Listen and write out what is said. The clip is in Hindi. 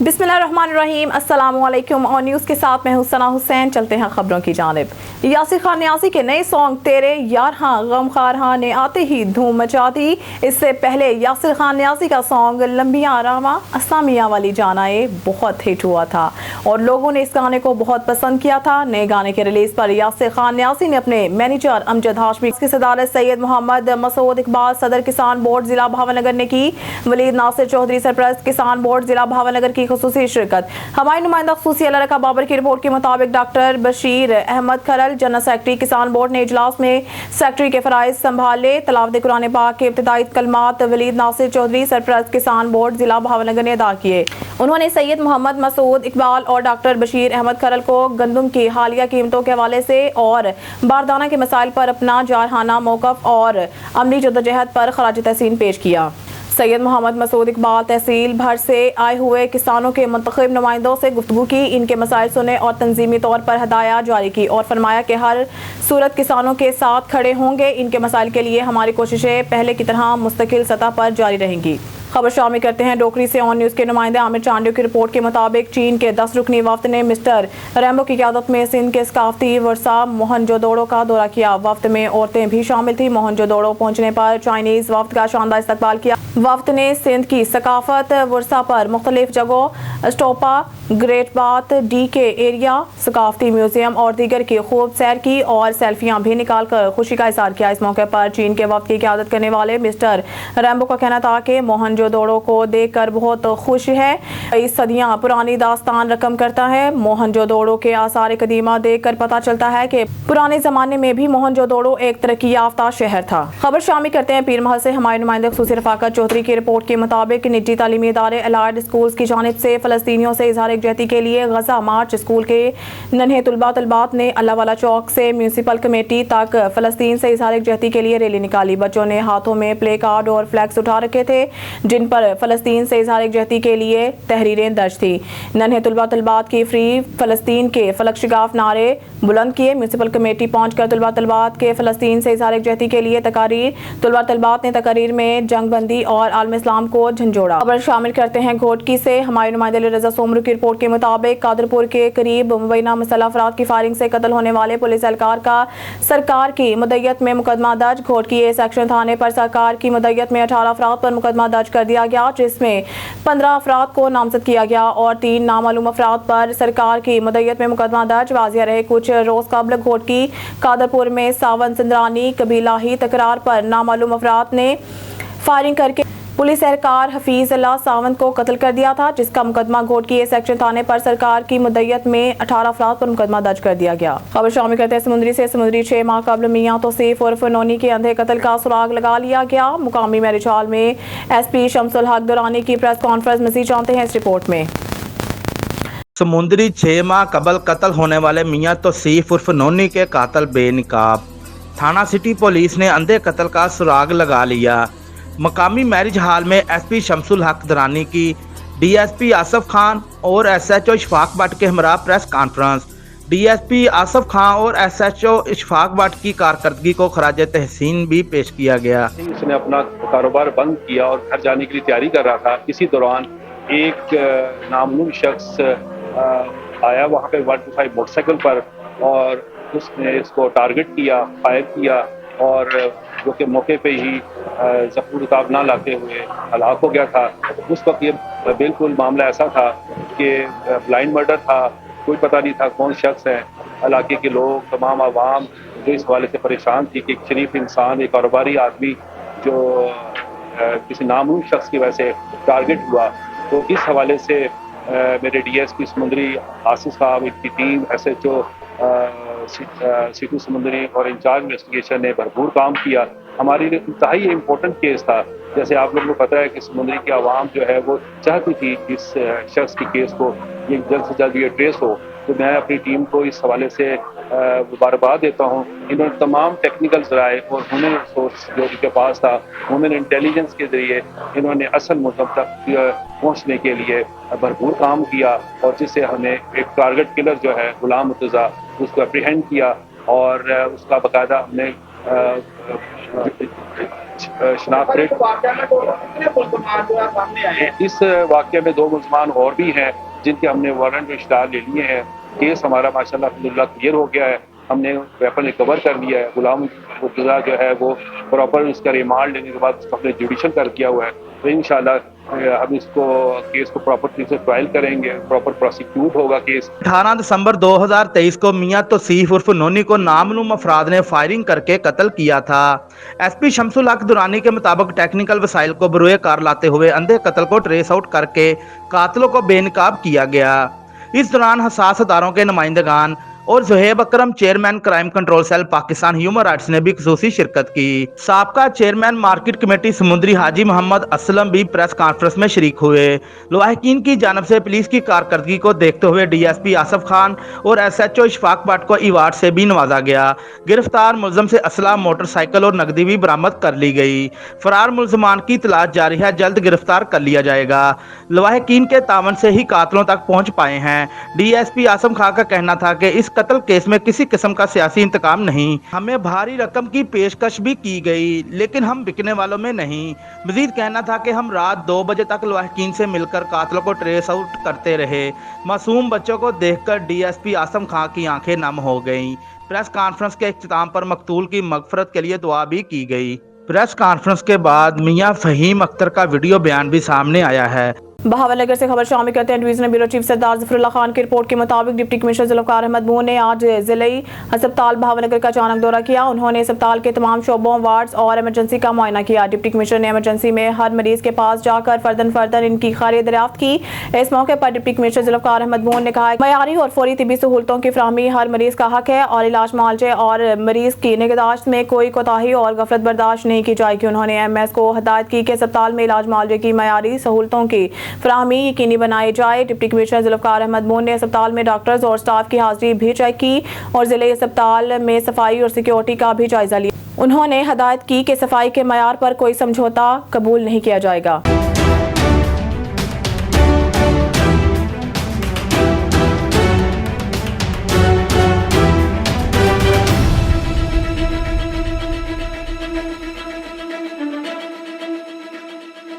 बिस्मिल्लाहिर्रहमानिर्रहीम, अस्सलामुअलैकुम। और न्यूज़ के साथ मैं हुसना हुसैन। चलते हैं खबरों की जानिब। यासिर खान न्यासी के नए सॉन्ग तेरे यार हाँ गमखार हाँ ने आते ही धूम मचा दी। इससे पहले यासिर खान न्यासी का सॉन्ग लंबियाँ रामा असामियाँ वाली जानाए बहुत हिट हुआ था और लोगों ने इस गाने को बहुत पसंद किया था। नए गाने के रिलीज पर यासिर खान न्यासी ने अपने मैनेजर अमजद हाशमी की सदारत सैयद मोहम्मद मसूद इकबाल सदर किसान बोर्ड जिला भावनगर ने की। वलीद नासिर चौधरी सरपरस्त किसान बोर्ड जिला भावनगर की खुसूसी शिरकत। हमारी नुमाइंदा खुसूसी अल्लाह रखा बाबर की रिपोर्ट के मुताबिक डॉक्टर बशीर अहमद खरल जनरल सेक्रेटरी किसान बोर्ड ने इजलास में सेक्रेटरी के फराइज संभाले। तलावत कुरान पाक के इब्तिदाई कलमात वलीद नासिर चौधरी सरपरस्त किसान बोर्ड जिला भावनगर ने अदा किए। उन्होंने सैयद मोहम्मद मसूद इकबाल और डॉक्टर बशीर अहमद खरल को गंदम की हालिया कीमतों के हवाले से और बारदाना के मसाइल पर अपना जारहाना मौक़िफ़ और अमली जद्दोजहद पर खराज तहसीन पेश किया। सैयद मोहम्मद मसूद इकबाल तहसील भर से आए हुए किसानों के मुंतखब नुमाइंदों से गुफ्तगू की, इनके मसाइल सुने और तंजीमी तौर पर हदायत जारी की और फरमाया कि हर सूरत किसानों के साथ खड़े होंगे। इनके मसाइल के लिए हमारी कोशिशें पहले की तरह मुस्तकिल सतह पर जारी रहेंगी। खबर शामिल करते हैं डोकरी से। ऑन न्यूज़ के नुमाइंदे आमिर चांडियो की रिपोर्ट के मुताबिक चीन के 10 रुकनी वफ्द ने मिस्टर रैम्बो की क़यादत में सिंध के सकाफती वर्सा मोहनजोदड़ो का दौरा किया। वफ्द में औरतें भी शामिल थी। मोहनजोदड़ो पहुंचने पर चाइनीज़ वफ्द का शानदार इस्तकबाल किया। वफ्द ने सिंध की सकाफत वर्सा पर मुख्तलिफ जगहों स्टोपा, ग्रेट बात, डी के एरिया, सकाफती म्यूजियम और दीगर की खूब सैर की और सेल्फियाँ भी निकाल कर खुशी का इज़हार किया। इस मौके पर चीन के वफ्द की क़यादत करने वाले मिस्टर रैम्बो का कहना था कि मोहनजोदड़ो को देखकर बहुत खुश है। कई सदियां पुरानी दास्तान रकम करता है। मोहनजोदड़ो के आसार कदीमा देखकर पता चलता है कि पुराने जमाने में भी मोहनजोदड़ो एक तरक्की याफ्ता शहर था। खबर शामिल करते हैं पीर महल से। हमारे नुमाइंदे खुसूसी रफाकत चौधरी की रिपोर्ट के मुताबिक निजी तालीमी इदारे अलाइड स्कूल्स की जानिब से फ़लस्तीनियों से इजहार यकजहती के लिए गजा मार्च स्कूल के नन्हे तलबात ने अल्लाह वाला चौक से म्यूनसिपल कमेटी तक फ़लस्तीन से इजहार यकजहती के लिए रैली निकाली। बच्चों ने हाथों में प्ले कार्ड और फ्लैग्स उठा रखे थे जिन पर फ़लस्तीन से इजहार यकजहती के लिए तहरीरें दर्ज थी। नन्हे तलबात की फ्री फ़लस्तीन के फलक शिगाफ नारे बुलंद किए। म्यूनसिपल कमेटी पहुंचकर तलबात के फ़लस्तीन से इजहार यकजहती के लिए तकारीर तलबात ने तकारीर में जंगबंदी और आलम इस्लाम को झंझोड़ा। खबर शामिल करते हैं घोटकी से। हमारे नुमाइंदे रज़ा सोमरू की रिपोर्ट के मुताबिक कादरपुर के करीब मुबैना मुसल्लह अफराद की फायरिंग से कत्ल होने वाले पुलिस एहलकार का सरकार की मुद्दत में मुकदमा दर्ज। घोटकी ए सेक्शन थाने पर सरकार की मुद्दत में 18 अफराद पर मुकदमा दर्ज कर दिया गया, जिसमें 15 अफराद को नामजद किया गया और 3 नामालूम अफराद पर सरकार की मुद्दत में मुकदमा दर्ज। वाजिया रहे कुछ रोज कबल घोटकी कादरपुर में सावन सिंदरानी कबीलाही तकरार पर नामालूम अफराद ने फायरिंग करके पुलिस एहलकार हफीज अल्लाह सावंत को कत्ल कर दिया था, जिसका मुकदमा घोटकी ए सेक्शन थाने पर सरकार की मुद्दत में 18 अफराद पर मुकदमा दर्ज कर दिया गया। खबर शामिल करते हैं समुद्री से। समुद्री 6 माह कबल मियां तौसीफ उर्फ नोनी के अंधे कत्ल का सुराग लगा लिया गया। मुकामी मैरिज हॉल में SP शमसुल हक दुरानी की प्रेस कॉन्फ्रेंस मज़ीद जानते हैं इस रिपोर्ट में। समुद्री 6 माह कबल कत्ल होने वाले मियां तौसीफ उर्फ नोनी के कातिल बेनकाब। थाना सिटी पुलिस ने अंधे कत्ल का सुराग लगा लिया। मकामी मैरिज हॉल में SP शमसुल हक दुरानी की DSP आसफ खान और SHO इशफाक भट्ट के हमरा press conference. DSP Asaf Khan और SHO इशफाक भट्ट की कारकर्दगी को खराज तहसीन भी पेश किया गया। उसने अपना कारोबार बंद किया और घर जाने के लिए तैयारी कर रहा था। इसी दौरान एक नामलूम शख्स आया वहाँ पे 125 मोटरसाइकिल पर और उसने इसको टारगेट किया, फायर किया और जो कि मौके पे ही ज़ख्म रुताब ना लाते हुए हलाक हो गया था। उस वक्त ये बिल्कुल मामला ऐसा था कि ब्लाइंड मर्डर था, कोई पता नहीं था कौन शख्स है। इलाके के लोग, तमाम आवाम जो इस हवाले से परेशान थी कि एक शरीफ इंसान, एक कारोबारी आदमी जो किसी नामूम शख्स की वजह से टारगेट हुआ, तो इस हवाले से मेरे DSP समुद्री आसिफ साहब, इनकी टीम, SHO सिटी समुद्री और इंचार्ज इन्वेस्टिगेशन ने भरपूर काम किया। हमारी इंतहाई इम्पोर्टेंट केस था। जैसे आप लोगों को पता है कि समुद्री की आवाम जो है वो चाहती थी इस शख्स की केस को ये जल्द से जल्द ये ट्रेस हो, तो मैं अपनी टीम को इस हवाले से मुबारकबाद देता हूँ। इन्होंने तमाम टेक्निकल ज़राए और ह्यूमन रिसोर्स जो इनके पास था, ह्यूमन इंटेलिजेंस के ज़रिए इन्होंने असल मुद्दम तक पहुँचने के लिए भरपूर काम किया और जिससे हमने एक टारगेट किलर जो है गुलाम मुर्तज़ा उसको अप्रीहेंड किया और उसका बाकायदा हमने शनाख्त रेट। इस वाक़े में 2 मुल्ज़मान और भी हैं जिनके हमने वारंट इश्तहार ले लिए हैं। केस हमारा माशाअल्लाह अल्हम्दुलिल्लाह क्लियर हो गया है। हमने वेपन रिकवर कर लिया है। गुलाम मुर्तज़ा जो है वो प्रॉपर उसका रिमांड लेने के बाद उसको हमने जुडिशल कर किया हुआ है। तो इंशाअल्लाह अब इसको केस को प्रॉपर तरीके से ट्रायल करेंगे, प्रॉपर प्रोसिक्यूट होगा केस। 18 दिसंबर 2023 को मियां तौसीफ उर्फ नोनी को नामालूम अफराद ने फायरिंग करके कत्ल किया था। एसपी शमसुल हक दुरानी के मुताबिक टेक्निकल वसाइल को बरूए कार लाते हुए अंधे कत्ल को ट्रेस आउट करके कातिलों को बेनकाब किया गया। इस दौरान हसास अदारों के नुमाइंदगान और Zuhaib Akram chairman crime control cell Pakistan human rights ने भी खुसूसी शिरकत की। साबका चेयरमैन मार्केट कमेटी समुंदरी हाजी मोहम्मद असलम भी प्रेस कॉन्फ्रेंस में शरीक हुए। लवाहिकीन की जानब से पुलिस की कारकर्दगी को देखते हुए डीएसपी आसफ खान और एसएचओ इशफाक भट्ट को अवार्ड से भी नवाजा गया। गिरफ्तार मुलजम से असला, मोटरसाइकिल और नकदी भी बरामद कर ली गई। फरार मुलजमान की तलाश जारी है, जल्द गिरफ्तार कर लिया जाएगा। लवाहिकीन के तावन से ही कातलों तक पहुंच पाए हैं। डीएसपी आसम खान का कहना था कि इस कत्ल केस में किसी किस्म का सियासी इंतकाम नहीं, हमें भारी रकम की पेशकश भी की गई, लेकिन हम बिकने वालों में नहीं। मजीद कहना था कि हम रात 2 बजे तक लवाहिकीन से मिलकर कातलों को ट्रेस आउट करते रहे। मासूम बच्चों को देखकर डीएसपी आसम खान की आंखें नम हो गईं। प्रेस कॉन्फ्रेंस के इख्तिताम पर मकतूल की मगफरत के लिए दुआ भी की गई। प्रेस कॉन्फ्रेंस के बाद मियां फहीम अख्तर का वीडियो बयान भी सामने आया है। बहावलनगर से खबर शामिल करते हैं। डिवीजनल ब्यूरो चीफ सरदार ज़फरुल्लाह खान की रिपोर्ट के मुताबिक डिप्टी कमिश्नर ज़ुल्फ़िकार अहमद बून ने आज ज़िले अस्पताल बहावलनगर का अचानक दौरा किया। उन्होंने अस्पताल के तमाम शोबों, वार्ड्स और एमरजेंसी का मुआयना किया। डिप्टी कमिश्नर ने एमरजेंसी में हर मरीज के पास जाकर फर्दन इनकी खैरियत दरियाफ्त की। इस मौके पर डिप्टी कमिश्नर ज़ुल्फ़िकार अहमद बून ने कहा, मयारी और फौरी तिबी सहूलतों की फ्राहमी हर मरीज का हक है और इलाज मुआलजे और मरीज की निगहदाश्त में कोई कोताही और गफलत बर्दाश्त नहीं की जाएगी। उन्होंने एमएस को हदायत की कि अस्पताल में इलाज मुआलजे की मयारी सहूलतों की फ्राहमी यकीनी बनाई जाए। डिप्टी कमिश्नर ज़ुल्फ़िकार अहमद बून ने अस्पताल में डॉक्टर्स और स्टाफ की हाजिरी भी चेक की और जिले अस्पताल में सफाई और सिक्योरिटी का भी जायजा लिया। उन्होंने हदायत की कि सफाई के मयार पर कोई समझौता कबूल नहीं किया जाएगा।